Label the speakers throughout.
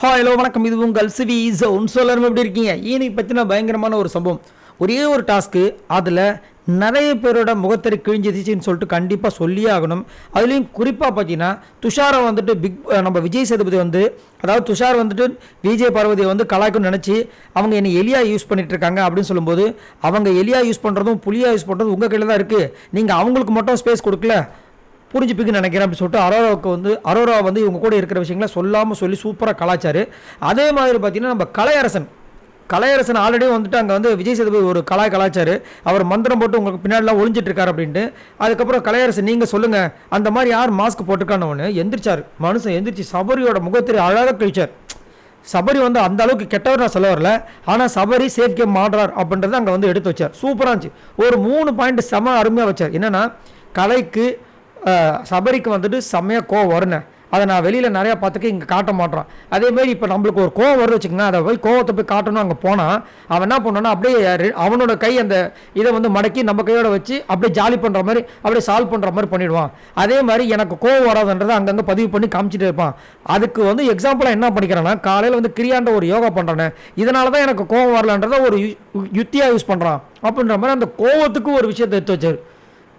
Speaker 1: Hello வணக்கம். இது உங்கள் சிவி ஜோன். எல்லாரும் எப்படி இருக்கீங்க? இன்னைக்கு பற்றின பயங்கரமான ஒரு சம்பவம். ஒரே ஒரு டாஸ்க்கு, அதில் நிறைய பேரோட முகத்தறி கிழிஞ்சிருச்சுன்னு சொல்லிட்டு கண்டிப்பாக சொல்லியே ஆகணும். அதுலேயும் குறிப்பாக பார்த்தீங்கன்னா துஷாரை வந்துட்டு நம்ம விஜய் சேதுபதி அதாவது துஷார் வந்துட்டு விஜய் பார்வதியை கலாய்க்குன்னு நினச்சி அவங்க என்னை எலியா யூஸ் பண்ணிட்டு இருக்காங்க அப்படின்னு சொல்லும்போது, அவங்க எலியா யூஸ் பண்ணுறதும் புலியா யூஸ் பண்ணுறதும் உங்கள் கையில் தான் இருக்குது. நீங்கள் அவங்களுக்கு மட்டும் ஸ்பேஸ் கொடுக்கல, புரிஞ்சுப்பிக்குன்னு நினைக்கிறேன் அப்படின்னு சொல்லிட்டு அரோரா இவங்க கூட இருக்கிற விஷயங்களை சொல்லாமல் சொல்லி சூப்பராக கலாச்சாரு. அதே மாதிரி பார்த்தீங்கன்னா நம்ம கலையரசன் ஆல்ரெடி அங்கே விஜய் சேதுபதி ஒரு கலாச்சாரு. அவர் மந்திரம் போட்டு உங்களுக்கு பின்னாடிலாம் ஒளிஞ்சிட்டு இருக்காரு அப்படின்ட்டு. அதுக்கப்புறம் கலையரசன் நீங்கள் சொல்லுங்கள், அந்த மாதிரி யார் மாஸ்க் போட்டிருக்கான்னு எந்திரிச்சார். மனுஷன் எந்திரிச்சு சபரியோட முகத்திரி அழகாக கழிச்சார். சபரி அந்த அளவுக்கு கெட்டவர் நான் சொல்ல வரல, ஆனால் சபரி சேஃப் கேம் ஆடுறார் அப்படின்றத அங்கே எடுத்து வச்சார். சூப்பராக இருந்துச்சு. ஒரு 3 பாயிண்ட் செம அருமையாக வச்சார். என்னென்னா, கலைக்கு சபரிக்கு செம்மையாக கோவம் வருண்ணே. அதை நான் வெளியில் நிறையா பார்த்துக்க இங்கே காட்ட மாட்டேறான். அதேமாதிரி இப்போ நம்மளுக்கு ஒரு கோவம் வருது வச்சுக்கோங்க, அதை போய் கோவத்தை போய் காட்டணும். அங்கே போனால் அவன் என்ன பண்ணான்னா அப்படியே அவனோட கை அந்த இதை மடக்கி நம்ம கையோட வச்சு அப்படியே ஜாலி பண்ணுற மாதிரி அப்படியே சால்வ் பண்ணுற மாதிரி பண்ணிவிடுவான். அதே மாதிரி எனக்கு கோவம் வராதுன்றதை அங்கங்கே பதிவு பண்ணி காமிச்சிட்டு இருப்பான். அதுக்கு எக்ஸாம்பிளாக என்ன பண்ணிக்கிறான்னா, காலையில் கிரியாண்ட ஒரு யோகா பண்ணுறானே, இதனால தான் எனக்கு கோவம் வரலன்றதை ஒரு யுத்தியாக யூஸ் பண்ணுறான் அப்படின்ற மாதிரி அந்த கோவத்துக்கு ஒரு விஷயத்தை எடுத்து வச்சார்.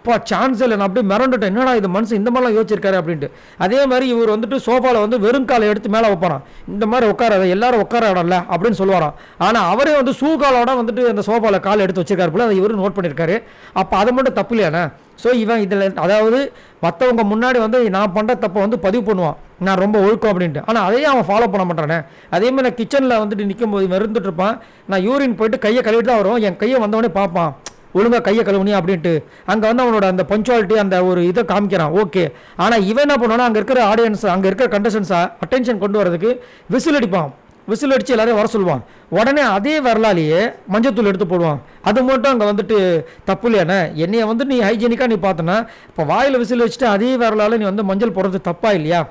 Speaker 1: இப்போ சான்ஸ் இல்லை. நான் அப்படியே மிரண்டுட்டேன், என்னடா இது மனுஷன் இந்த மாதிரிலாம் யோசிச்சிருக்காரு அப்படின்ட்டு. அதே மாதிரி இவர் சோஃபாவில் வெறும் காலை எடுத்து மேலே வைப்பாரான். இந்த மாதிரி உட்காராத, எல்லாரும் உட்கார இடம்ல அப்படின்னு சொல்லுவாராம். ஆனால் அவரே சூகாலோட அந்த சோஃபாவில் காலை எடுத்து வச்சிருக்காரு போல, அதை இவரு நோட் பண்ணியிருக்காரு. அப்போ அதை மட்டும் தப்பு இல்லையாண்ணே. ஸோ இவன் இதில் அதாவது மற்றவங்க முன்னாடி நான் பண்ணுற தப்பை பதிவு பண்ணுவான், நான் ரொம்ப ஒழுக்கம் அப்படின்ட்டு. ஆனால் அதையும் அவன் ஃபாலோ பண்ண மாட்டானே. அதேமாதிரி நான் கிச்சனில் நிற்கும் போது இருந்துட்டு இருப்பான். நான் யூரின் போயிட்டு கையை கழுவிட்டு தான் வரும். என் கையை வந்தவொடனே பார்ப்பான், ஒழுங்காக கையை கழுவுனியா அப்படின்ட்டு. அங்கே அவனோட அந்த பஞ்சுவாலிட்டி அந்த ஒரு இதை காமிக்கிறான். ஓகே. ஆனால் இவன் என்ன பண்ணுவானா, அங்கே இருக்கிற ஆடியன்ஸ், அங்கே இருக்கிற கண்டஸ்டன்ஸை அட்டென்ஷன் கொண்டு வரதுக்கு விசில் அடிப்பான். விசில் அடித்து எல்லாரையும் வர சொல்லுவான். உடனே அதே வரலாலேயே மஞ்சத்தூள் எடுத்து போடுவான். அது மட்டும் அங்கே தப்பு இல்லையானே. என்னைய நீ ஹைஜீனிக்காக நீ பார்த்தனா, இப்போ வாயில் விசில் வச்சுட்டு அதே வரலால் நீ மஞ்சள் போடுறது தப்பா இல்லையா?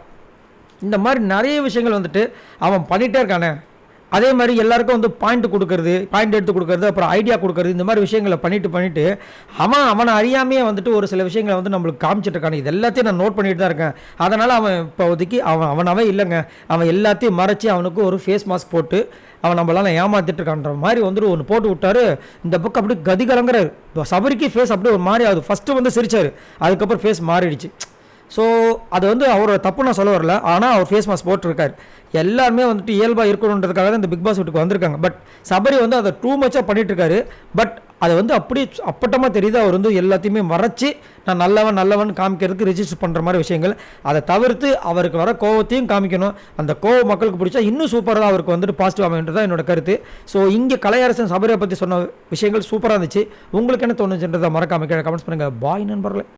Speaker 1: இந்த மாதிரி நிறைய விஷயங்கள் அவன் பண்ணிகிட்டே இருக்கானே. அதே மாதிரி எல்லாருக்கும் பாயிண்ட் எடுத்து கொடுக்கறது, அப்புறம் ஐடியா கொடுக்கறது, இந்த மாதிரி விஷயங்களை பண்ணிட்டு அவனை அறியாமையே ஒரு சில விஷயங்களை நம்மளுக்கு காமிச்சிட்டு இருக்கானே. இது எல்லாத்தையும் நான் நோட் பண்ணிட்டு தான் இருக்கேன். அதனால் அவன் இப்போதைக்கு அவனாவே இல்லைங்க. அவன் எல்லாத்தையும் மறைச்சி அவனுக்கு ஒரு ஃபேஸ் மாஸ்க் போட்டு அவன் நம்மளால ஏமாத்திட்டு இருக்கான்ற மாதிரி ஒன்று போட்டு விட்டாரு. இந்த புக் அப்படி கதி கலங்குறாரு. சபரிக்கு ஃபேஸ் அப்படியே ஒரு மாதிரி ஆகுது. ஃபஸ்ட்டு சிரிச்சாரு, அதுக்கப்புறம் ஃபேஸ் மாறிடுச்சு. ஸோ அது அவரோட தப்பு நான் சொல்ல வரல. ஆனால் அவர் ஃபேஸ் மாஸ்க் போட்டிருக்காரு. எல்லாருமே இயல்பாக இருக்கணுன்றதுக்காக தான் இந்த பிக் பாஸ் வீட்டுக்கு வந்திருக்காங்க. பட் சபரி அதை டூ மச்சாக பண்ணிட்டு இருக்காரு. பட் அது அப்படி அப்பட்டமாக தெரியுது. அவர் எல்லாத்தையுமே மறைச்சி நான் நல்லவன் காமிக்கிறதுக்கு ரிஜிஸ்டர் பண்ணுற மாதிரி விஷயங்கள். அதை தவிர்த்து அவருக்கு வர கோவத்தையும் காமிக்கணும். அந்த கோவம் மக்களுக்கு பிடிச்சா இன்னும் சூப்பராக அவருக்கு பாசிட்டிவ் அமைன்றது தான் என்னோட கருத்து. ஸோ இங்கே கலையரசன் சபரியை பற்றி சொன்ன விஷயங்கள் சூப்பராக இருந்துச்சு. உங்களுக்கு என்ன தோணுச்சுன்றதை மறக்காம கமெண்ட்ஸ் பண்ணுங்கள். பாய் நண்பர்களே.